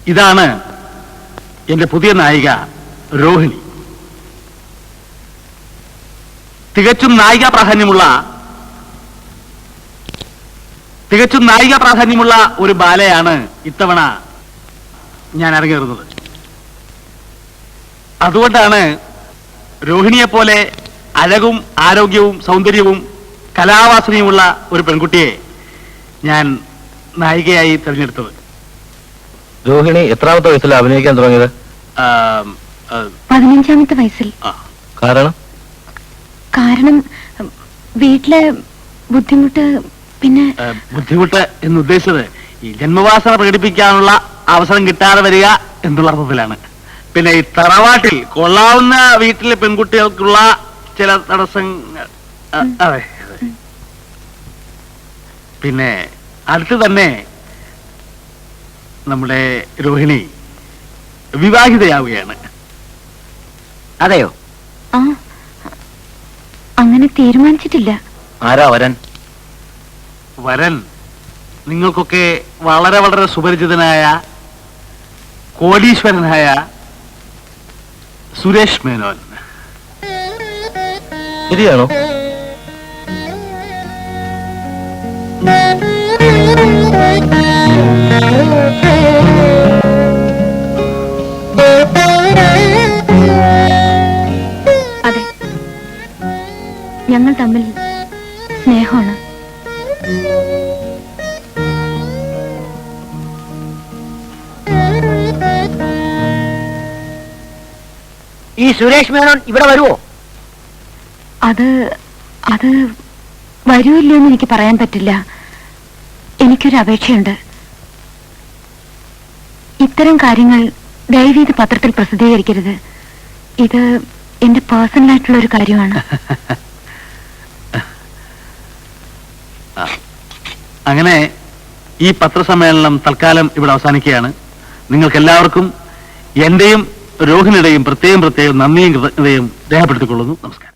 ഇതാണ് എന്റെ പുതിയ നായിക രോഹിണി. തികച്ചും നായിക പ്രാധാന്യമുള്ള ഒരു ബാലയാണ് ഇത്തവണ ഞാൻ അരങ്ങേറുന്നത്. അതുകൊണ്ടാണ് രോഹിണിയെ പോലെ അഴകും ആരോഗ്യവും സൗന്ദര്യവും കലാവാസനയുമുള്ള ഒരു പെൺകുട്ടിയെ ഞാൻ നായികയായി തിരഞ്ഞെടുത്തത്. രോഹിണി എത്രാമത്തെ വയസ്സിൽ അഭിനയിക്കാൻ തുടങ്ങിയത്? 15ാമത്തെ വയസ്സിൽ. കാരണം വീട്ടിലെ ബുദ്ധിമുട്ട്. പിന്നെ ബുദ്ധിമുട്ട് എന്ന് ഉദ്ദേശിച്ചത് ഈ ജന്മവാസന പ്രകടിപ്പിക്കാനുള്ള അവസരം കിട്ടാതെ വരിക എന്നുള്ള അർത്ഥത്തിലാണ്. പിന്നെ ഈ തറവാട്ടിൽ കൊള്ളാവുന്ന വീട്ടിലെ പെൺകുട്ടികൾക്കുള്ള ചില തടസ്സങ്ങൾ. അതെ. പിന്നെ അടുത്ത് തന്നെ നമ്മുടെ രോഹിണി വിവാഹിതയാവുകയാണ്. അതെയോ? അങ്ങനെ തീരുമാനിച്ചിട്ടില്ല. ആരാ വരൻ? വരൻ നിങ്ങൾക്കൊക്കെ വളരെ വളരെ സുപരിചിതനായ കോടീശ്വരനായ സുരേഷ് മേനോൻ. ശരിയാണോ? അതെ, ഞങ്ങൾ തമ്മിൽ സ്നേഹമാണ്. ഈ സുരേഷ് മേനോൻ ഇവിടെ വരുമോ? അത് വരുമല്ലോ എന്ന് എനിക്ക് പറയാൻ പറ്റില്ല. എനിക്കൊരു അപേക്ഷയുണ്ട്. ഇത്തരം കാര്യങ്ങൾ ദയവീത് പത്രത്തിൽ പ്രസിദ്ധീകരിക്കരുത്. ഇത് എന്റെ പേഴ്സണലായിട്ടുള്ള ഒരു കാര്യമാണ്. അങ്ങനെ ഈ പത്രസമ്മേളനം തൽക്കാലം ഇവിടെ അവസാനിക്കുകയാണ്. നിങ്ങൾക്ക് എല്ലാവർക്കും എന്റെയും രോഹിണിയുടെയും പ്രത്യേകം നന്ദിയും കൃതജ്ഞതയും രേഖപ്പെടുത്തിക്കൊള്ളുന്നു. നമസ്കാരം.